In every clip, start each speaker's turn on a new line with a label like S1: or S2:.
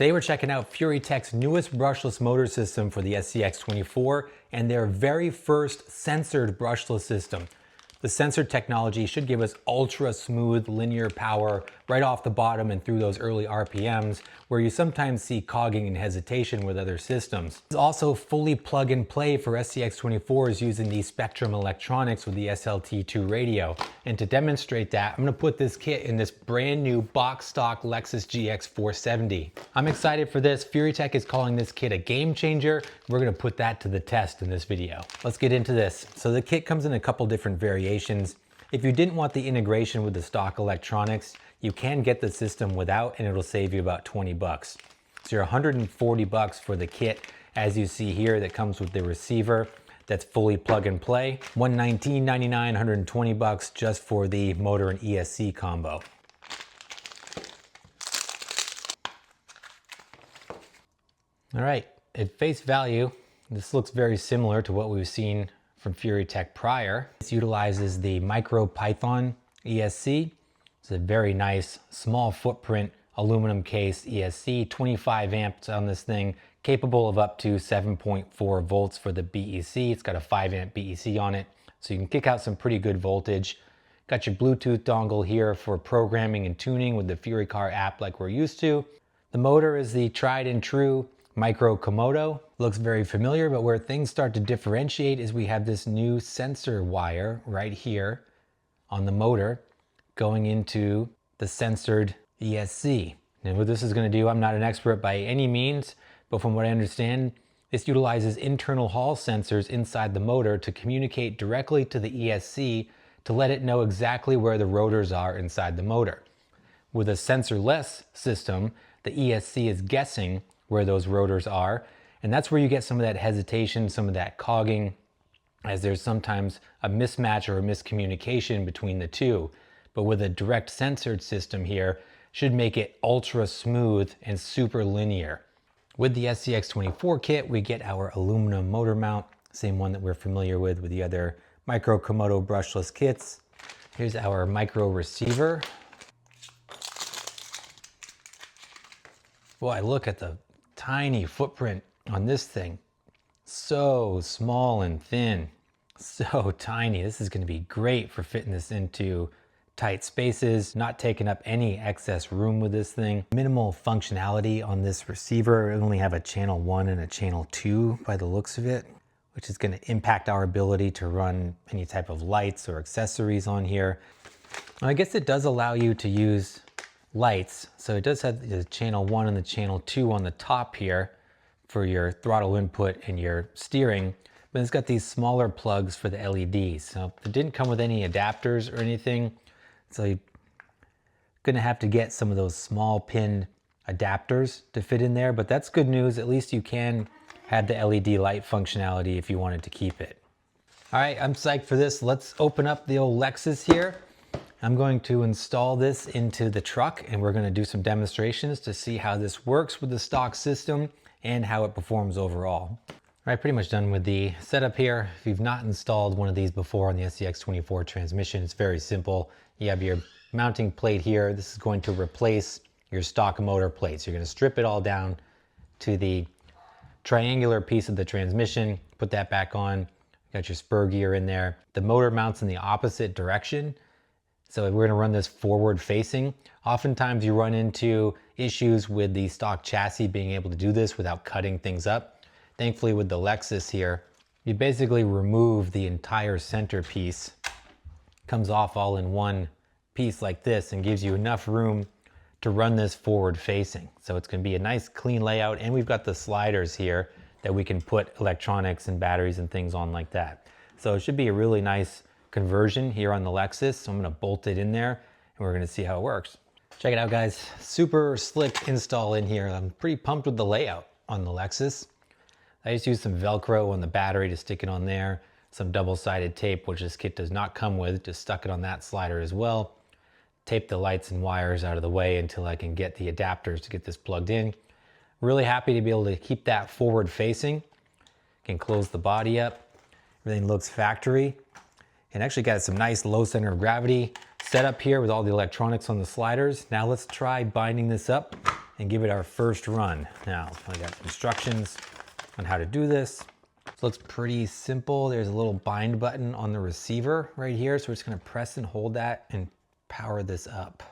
S1: Today we're checking out Furitek's newest brushless motor system for the SCX24 and their very first censored brushless system. The censored technology should give us ultra smooth linear power right off the bottom and through those early RPMs where you sometimes see cogging and hesitation with other systems. It's also fully plug and play for SCX24s using the Spektrum electronics with the SLT2 radio. And to demonstrate that, I'm going to put this kit in this brand new box stock Lexus GX470. I'm excited for this. Furitek is calling this kit a game changer. We're going to put that to the test in this video. Let's get into this. So the kit comes in a couple different variations. If you didn't want the integration with the stock electronics, you can get the system without and it'll save you about 20 bucks. So you're 140 bucks for the kit, as you see here, that comes with the receiver that's fully plug and play. $119.99, 120 bucks just for the motor and ESC combo. All right, at face value, this looks very similar to what we've seen from Furitek prior. This utilizes the MicroPython ESC. It's a very nice small footprint aluminum case ESC, 25 amps on this thing, capable of up to 7.4 volts for the BEC. It's got a 5 amp BEC on it, so you can kick out some pretty good voltage. Got your Bluetooth dongle here for programming and tuning with the Furicar app like we're used to. The motor is the tried and true Micro Komodo. Looks very familiar, but where things start to differentiate is we have this new sensor wire right here on the motor going into the censored ESC. And what this is going to do, I'm not an expert by any means, but from what I understand, this utilizes internal hall sensors inside the motor to communicate directly to the ESC to let it know exactly where the rotors are inside the motor. With a sensorless system, the ESC is guessing where those rotors are, and that's where you get some of that hesitation, some of that cogging, as there's sometimes a mismatch or a miscommunication between the two. But with a direct censored system here, should make it ultra smooth and super linear. With the SCX24 kit, we get our aluminum motor mount, same one that we're familiar with the other Micro Komodo brushless kits. Here's our micro receiver. Boy, look at the tiny footprint on this thing. So small and thin, so tiny. This is going to be great for fitting this into tight spaces, not taking up any excess room with this thing. Minimal functionality on this receiver. We only have a channel 1 and a channel 2 by the looks of it, which is going to impact our ability to run any type of lights or accessories on here. I guess it does allow you to use lights. So it does have the channel 1 and the channel 2 on the top here for your throttle input and your steering, but it's got these smaller plugs for the LEDs. So it didn't come with any adapters or anything, so you're gonna have to get some of those small pin adapters to fit in there, but that's good news. At least you can have the LED light functionality if you wanted to keep it. All right, I'm psyched for this. Let's open up the old Lexus here. I'm going to install this into the truck and we're going to do some demonstrations to see how this works with the stock system and how it performs overall. All right, pretty much done with the setup here. If you've not installed one of these before on the SCX24 transmission, it's very simple. You have your mounting plate here. This is going to replace your stock motor plates. You're going to strip it all down to the triangular piece of the transmission, put that back on. You got your spur gear in there. The motor mounts in the opposite direction. So we're gonna run this forward facing. Oftentimes you run into issues with the stock chassis being able to do this without cutting things up. Thankfully with the Lexus here, you basically remove the entire centerpiece. Comes off all in one piece like this and gives you enough room to run this forward facing. So it's gonna be a nice clean layout, and we've got the sliders here that we can put electronics and batteries and things on like that. So it should be a really nice conversion here on the Lexus. So I'm gonna bolt it in there and we're gonna see how it works. Check it out, guys. Super slick install in here. I'm pretty pumped with the layout on the Lexus. I just used some Velcro on the battery to stick it on there, some double-sided tape, which this kit does not come with, just stuck it on that slider as well. Tape the lights and wires out of the way until I can get the adapters to get this plugged in. Really happy to be able to keep that forward facing. Can close the body up. Everything looks factory. And actually got some nice low center of gravity set up here with all the electronics on the sliders. Now let's try binding this up and give it our first run. Now, I got instructions on how to do this. It looks pretty simple. There's a little bind button on the receiver right here. So we're just gonna press and hold that and power this up.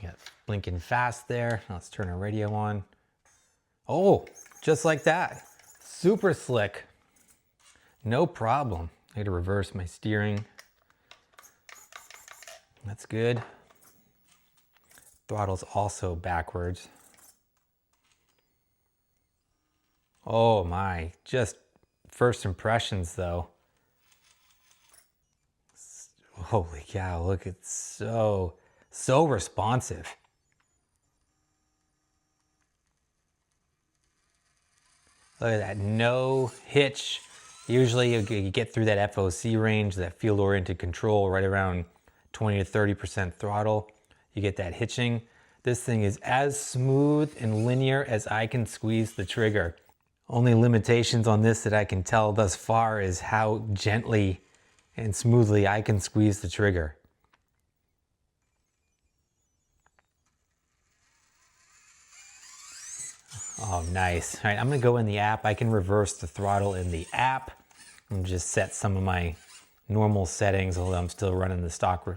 S1: You got blinking fast there. Now let's turn our radio on. Oh, just like that. Super slick. No problem. I gotta reverse my steering. That's good. Throttle's also backwards. Oh my, just first impressions though. Holy cow, look, it's so responsive. Look at that, no hitch. Usually you get through that FOC range, that field oriented control, right around 20 to 30% throttle. You get that hitching. This thing is as smooth and linear as I can squeeze the trigger. Only limitations on this that I can tell thus far is how gently and smoothly I can squeeze the trigger. Oh, nice. All right, I'm gonna go in the app. I can reverse the throttle in the app and just set some of my normal settings, although I'm still running the stock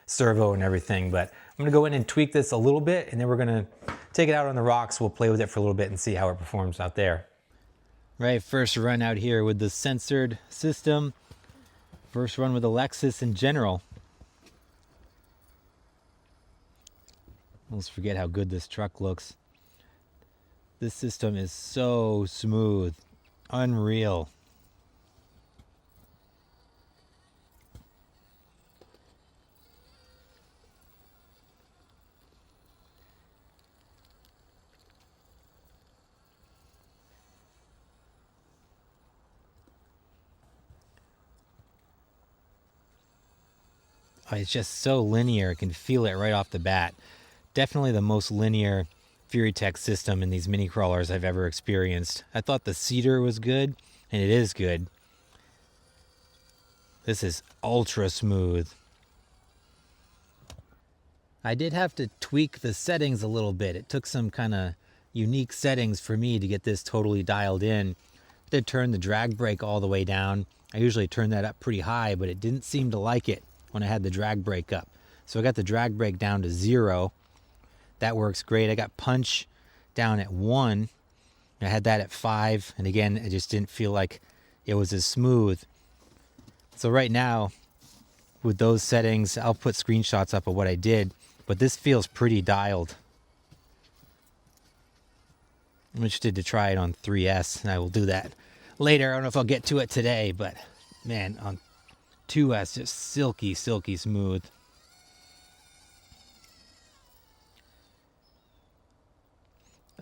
S1: servo and everything. But I'm gonna go in and tweak this a little bit, and then we're gonna take it out on the rocks. We'll play with it for a little bit and see how it performs out there. Right, first run out here with the censored system. First run with the Lexus in general. Let's forget how good this truck looks. This system is so smooth, unreal. Oh, it's just so linear. I can feel it right off the bat. Definitely the most linear Furitek system in these mini crawlers I've ever experienced. I thought the Cedar was good, and it is good. This is ultra smooth. I did have to tweak the settings a little bit. It took some kind of unique settings for me to get this totally dialed in. I did turn the drag brake all the way down. I usually turn that up pretty high, but it didn't seem to like it when I had the drag brake up. So I got the drag brake down to 0. That works great. I got punch down at 1. I had that at 5. And again, it just didn't feel like it was as smooth. So right now, with those settings, I'll put screenshots up of what I did, but this feels pretty dialed. I'm interested to try it on 3S, and I will do that later. I don't know if I'll get to it today, but man, on 2S, just silky, silky smooth.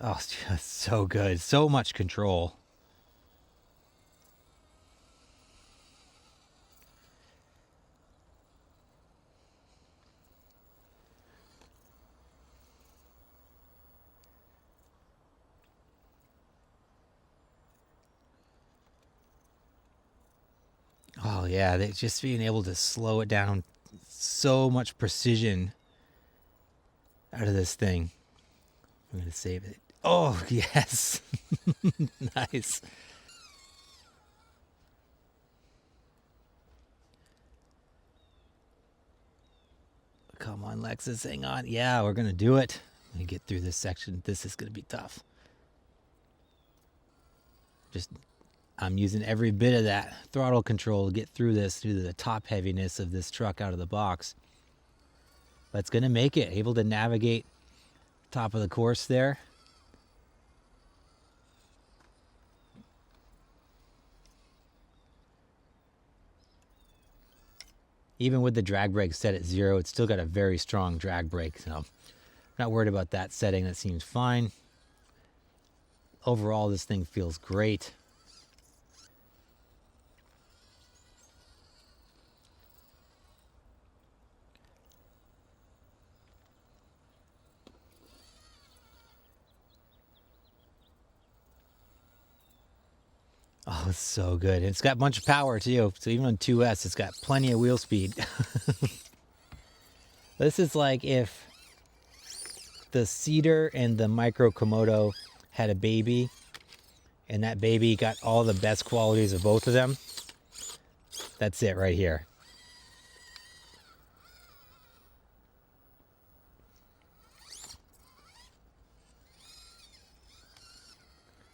S1: Oh, it's just so good. So much control. Oh yeah, just being able to slow it down, so much precision out of this thing. I'm gonna save it. Oh yes, nice. Come on, Lexus, hang on. Yeah, we're gonna do it. Let me get through this section. This is gonna be tough. I'm using every bit of that throttle control to get through this, due to the top heaviness of this truck out of the box. But it's gonna make it. Able to navigate top of the course there. Even with the drag brake set at 0, it's still got a very strong drag brake. So I'm not worried about that setting. That seems fine. Overall, this thing feels great. Oh, it's so good. It's got a bunch of power too. So even on 2S, it's got plenty of wheel speed. This is like if the Cedar and the Micro Komodo had a baby, and that baby got all the best qualities of both of them. That's it right here.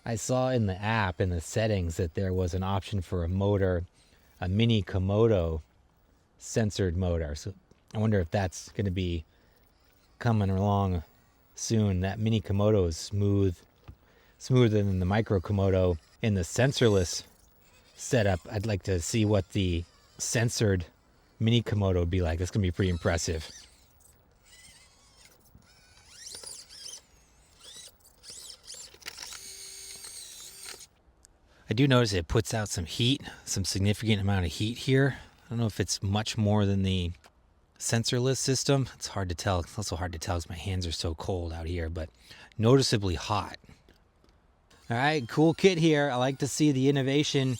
S1: I saw in the app, in the settings, that there was an option for a motor, a mini Komodo censored motor. So I wonder if that's going to be coming along soon. That mini Komodo is smoother than the Micro Komodo. In the sensorless setup, I'd like to see what the censored mini Komodo would be like. That's going to be pretty impressive. I do notice it puts out some heat, some significant amount of heat here. I don't know if it's much more than the sensorless system. It's hard to tell. It's also hard to tell because my hands are so cold out here, but noticeably hot. All right, cool kit here. I like to see the innovation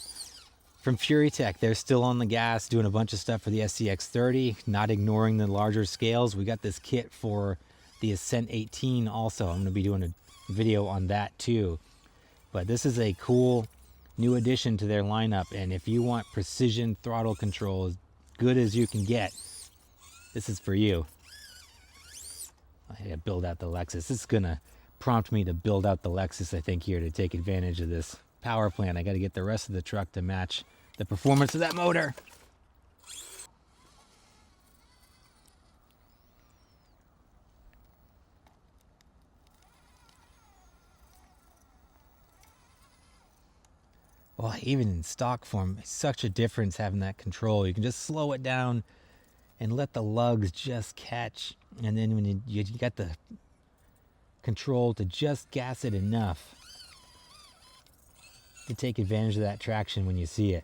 S1: from Furitek. They're still on the gas, doing a bunch of stuff for the SCX30, not ignoring the larger scales. We got this kit for the Ascent 18 also. I'm going to be doing a video on that too. But this is a cool new addition to their lineup, and if you want precision throttle control as good as you can get, this is for you. I gotta build out the Lexus. This is gonna prompt me to build out the Lexus, I think, here to take advantage of this power plant. I gotta get the rest of the truck to match the performance of that motor. Well, even in stock form, it's such a difference having that control. You can just slow it down and let the lugs just catch. And then when you got the control to just gas it enough to take advantage of that traction when you see it.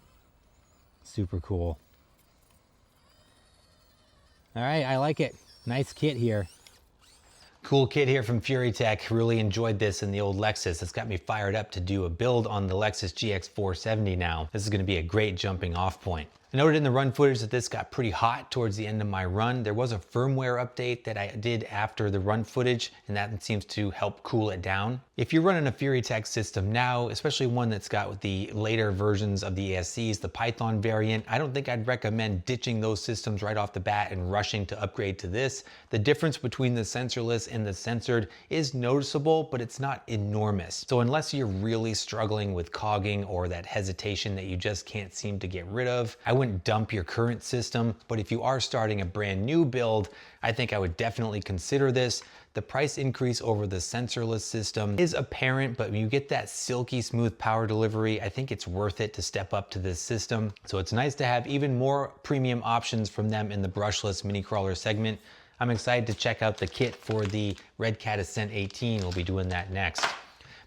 S1: Super cool. All right, I like it. Nice kit here. Cool kit here from Furitek. Really enjoyed this in the old Lexus. It's got me fired up to do a build on the Lexus GX470 now. This is going to be a great jumping off point. I noted in the run footage that this got pretty hot towards the end of my run. There was a firmware update that I did after the run footage, and that seems to help cool it down. If you're running a Furitek system now, especially one that's got the later versions of the ESCs, the Python variant, I don't think I'd recommend ditching those systems right off the bat and rushing to upgrade to this. The difference between the sensorless and the censored is noticeable, but it's not enormous. So unless you're really struggling with cogging or that hesitation that you just can't seem to get rid of, I wouldn't dump your current system. But if you are starting a brand new build, I think I would definitely consider this. The price increase over the sensorless system is apparent, but when you get that silky smooth power delivery, I think it's worth it to step up to this system. So it's nice to have even more premium options from them in the brushless mini crawler segment. I'm excited to check out the kit for the Red Cat Ascent 18. We'll be doing that next.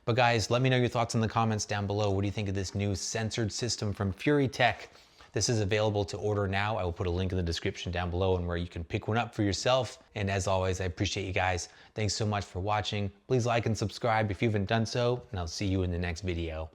S1: But guys, let me know your thoughts in the comments down below. What do you think of this new censored system from Furitek? This is available to order now. I will put a link in the description down below and where you can pick one up for yourself. And as always, I appreciate you guys. Thanks so much for watching. Please like and subscribe if you haven't done so, and I'll see you in the next video.